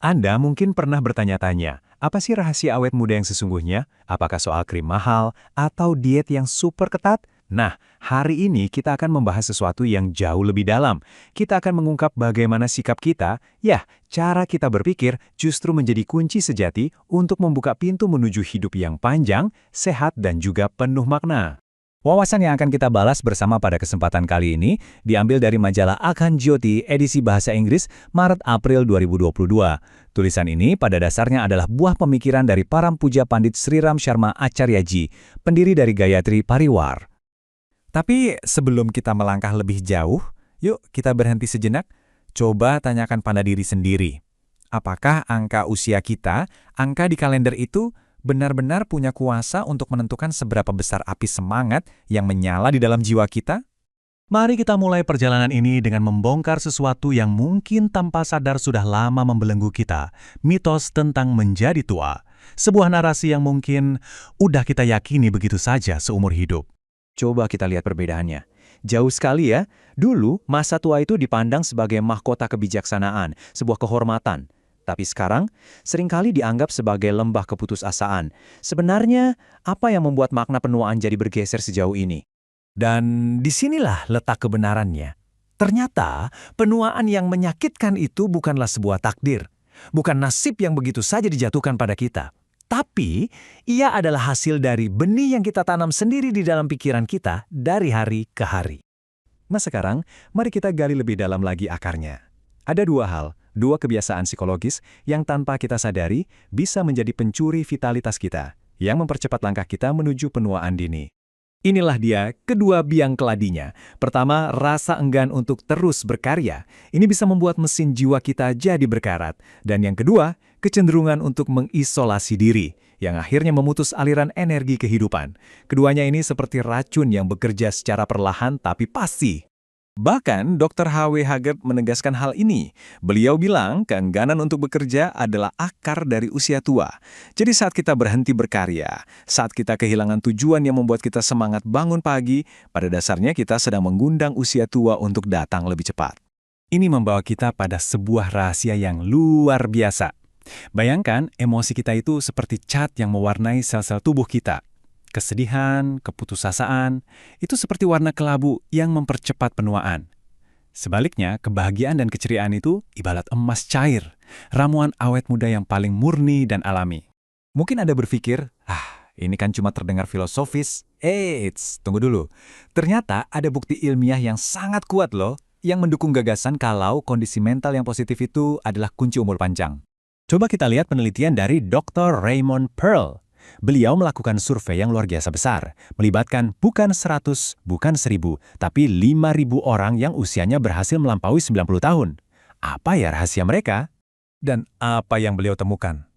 Anda mungkin pernah bertanya-tanya, apa sih rahasia awet muda yang sesungguhnya? Apakah soal krim mahal atau diet yang super ketat? Nah, hari ini kita akan membahas sesuatu yang jauh lebih dalam. Kita akan mengungkap bagaimana sikap kita, cara kita berpikir justru menjadi kunci sejati untuk membuka pintu menuju hidup yang panjang, sehat, dan juga penuh makna. Wawasan yang akan kita balas bersama pada kesempatan kali ini diambil dari majalah Akhan Jyoti edisi Bahasa Inggris Maret-April 2022. Tulisan ini pada dasarnya adalah buah pemikiran dari Parampuja Pandit Sriram Sharma Acharyaji, pendiri dari Gayatri Pariwar. Tapi sebelum kita melangkah lebih jauh, yuk kita berhenti sejenak, coba tanyakan pada diri sendiri. Apakah angka usia kita, angka di kalender itu, benar-benar punya kuasa untuk menentukan seberapa besar api semangat yang menyala di dalam jiwa kita? Mari kita mulai perjalanan ini dengan membongkar sesuatu yang mungkin tanpa sadar sudah lama membelenggu kita, mitos tentang menjadi tua. Sebuah narasi yang mungkin udah kita yakini begitu saja seumur hidup. Coba kita lihat perbedaannya. Jauh sekali ya, dulu masa tua itu dipandang sebagai mahkota kebijaksanaan, sebuah kehormatan. Tapi sekarang, seringkali dianggap sebagai lembah keputusasaan. Sebenarnya, apa yang membuat makna penuaan jadi bergeser sejauh ini? Dan disinilah letak kebenarannya. Ternyata, penuaan yang menyakitkan itu bukanlah sebuah takdir. Bukan nasib yang begitu saja dijatuhkan pada kita. Tapi, ia adalah hasil dari benih yang kita tanam sendiri di dalam pikiran kita dari hari ke hari. Nah sekarang, mari kita gali lebih dalam lagi akarnya. Ada dua kebiasaan psikologis yang tanpa kita sadari bisa menjadi pencuri vitalitas kita, yang mempercepat langkah kita menuju penuaan dini. Inilah dia kedua biang keladinya. Pertama, rasa enggan untuk terus berkarya. Ini bisa membuat mesin jiwa kita jadi berkarat. Dan yang kedua, kecenderungan untuk mengisolasi diri, yang akhirnya memutus aliran energi kehidupan. Keduanya ini seperti racun yang bekerja secara perlahan tapi pasti. Bahkan, Dr. H.W. Haggard menegaskan hal ini. Beliau bilang keengganan untuk bekerja adalah akar dari usia tua. Jadi saat kita berhenti berkarya, saat kita kehilangan tujuan yang membuat kita semangat bangun pagi, pada dasarnya kita sedang mengundang usia tua untuk datang lebih cepat. Ini membawa kita pada sebuah rahasia yang luar biasa. Bayangkan, emosi kita itu seperti cat yang mewarnai sel-sel tubuh kita. Kesedihan, keputusasaan, itu seperti warna kelabu yang mempercepat penuaan. Sebaliknya, kebahagiaan dan keceriaan itu ibarat emas cair, ramuan awet muda yang paling murni dan alami. Mungkin Anda berpikir, ini kan cuma terdengar filosofis. Eits, tunggu dulu. Ternyata ada bukti ilmiah yang sangat kuat loh, yang mendukung gagasan kalau kondisi mental yang positif itu adalah kunci umur panjang. Coba kita lihat penelitian dari Dr. Raymond Pearl. Beliau melakukan survei yang luar biasa besar, melibatkan bukan 100, bukan 1000, tapi 5.000 orang yang usianya berhasil melampaui 90 tahun. Apa ya rahasia mereka? Dan apa yang beliau temukan?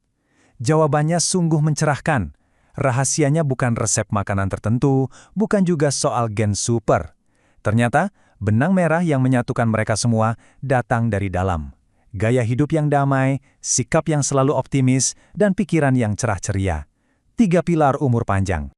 Jawabannya sungguh mencerahkan. Rahasianya bukan resep makanan tertentu, bukan juga soal gen super. Ternyata, benang merah yang menyatukan mereka semua datang dari dalam. Gaya hidup yang damai, sikap yang selalu optimis, dan pikiran yang cerah ceria. 3 pilar umur panjang.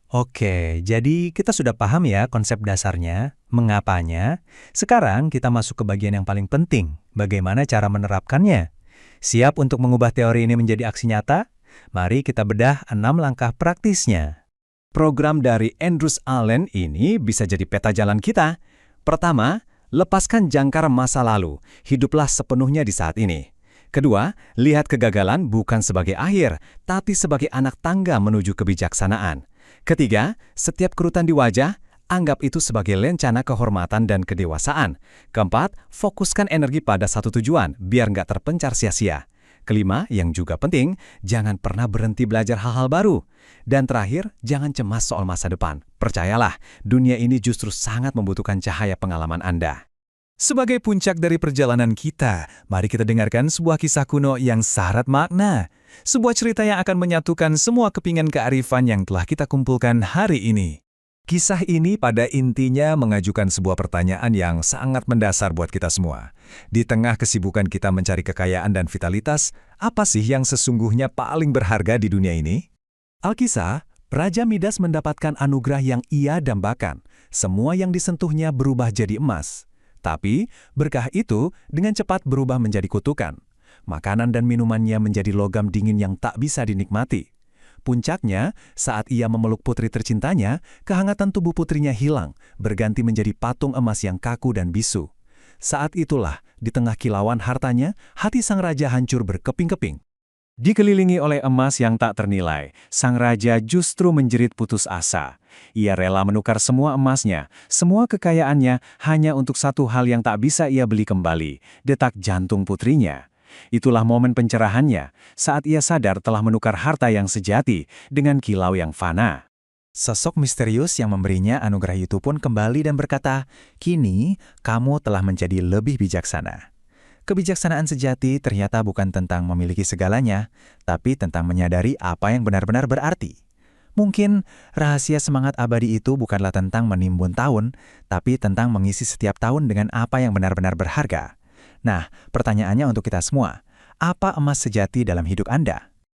Oke, jadi kita sudah paham ya konsep dasarnya, mengapanya. Sekarang kita masuk ke bagian yang paling penting, bagaimana cara menerapkannya. Siap untuk mengubah teori ini menjadi aksi nyata? Mari kita bedah 6 langkah praktisnya. Program dari Andrews Allen ini bisa jadi peta jalan kita. Pertama, lepaskan jangkar masa lalu, hiduplah sepenuhnya di saat ini. Kedua, lihat kegagalan bukan sebagai akhir, tapi sebagai anak tangga menuju kebijaksanaan. Ketiga, setiap kerutan di wajah, anggap itu sebagai lencana kehormatan dan kedewasaan. Keempat, fokuskan energi pada satu tujuan, biar nggak terpencar sia-sia. Kelima, yang juga penting, jangan pernah berhenti belajar hal-hal baru. Dan terakhir, jangan cemas soal masa depan. Percayalah, dunia ini justru sangat membutuhkan cahaya pengalaman Anda. Sebagai puncak dari perjalanan kita, mari kita dengarkan sebuah kisah kuno yang syarat makna. Sebuah cerita yang akan menyatukan semua kepingan kearifan yang telah kita kumpulkan hari ini. Kisah ini pada intinya mengajukan sebuah pertanyaan yang sangat mendasar buat kita semua. Di tengah kesibukan kita mencari kekayaan dan vitalitas, apa sih yang sesungguhnya paling berharga di dunia ini? Alkisah, Raja Midas mendapatkan anugerah yang ia dambakan. Semua yang disentuhnya berubah jadi emas. Tapi, berkah itu dengan cepat berubah menjadi kutukan. Makanan dan minumannya menjadi logam dingin yang tak bisa dinikmati. Puncaknya, saat ia memeluk putri tercintanya, kehangatan tubuh putrinya hilang, berganti menjadi patung emas yang kaku dan bisu. Saat itulah, di tengah kilauan hartanya, hati sang raja hancur berkeping-keping. Dikelilingi oleh emas yang tak ternilai, sang raja justru menjerit putus asa. Ia rela menukar semua emasnya, semua kekayaannya, hanya untuk satu hal yang tak bisa ia beli kembali, detak jantung putrinya. Itulah momen pencerahannya, saat ia sadar telah menukar harta yang sejati dengan kilau yang fana. Sosok misterius yang memberinya anugerah itu pun kembali dan berkata, "Kini, kamu telah menjadi lebih bijaksana." Kebijaksanaan sejati ternyata bukan tentang memiliki segalanya, tapi tentang menyadari apa yang benar-benar berarti. Mungkin rahasia semangat abadi itu bukanlah tentang menimbun tahun, tapi tentang mengisi setiap tahun dengan apa yang benar-benar berharga. Nah, pertanyaannya untuk kita semua, apa emas sejati dalam hidup Anda?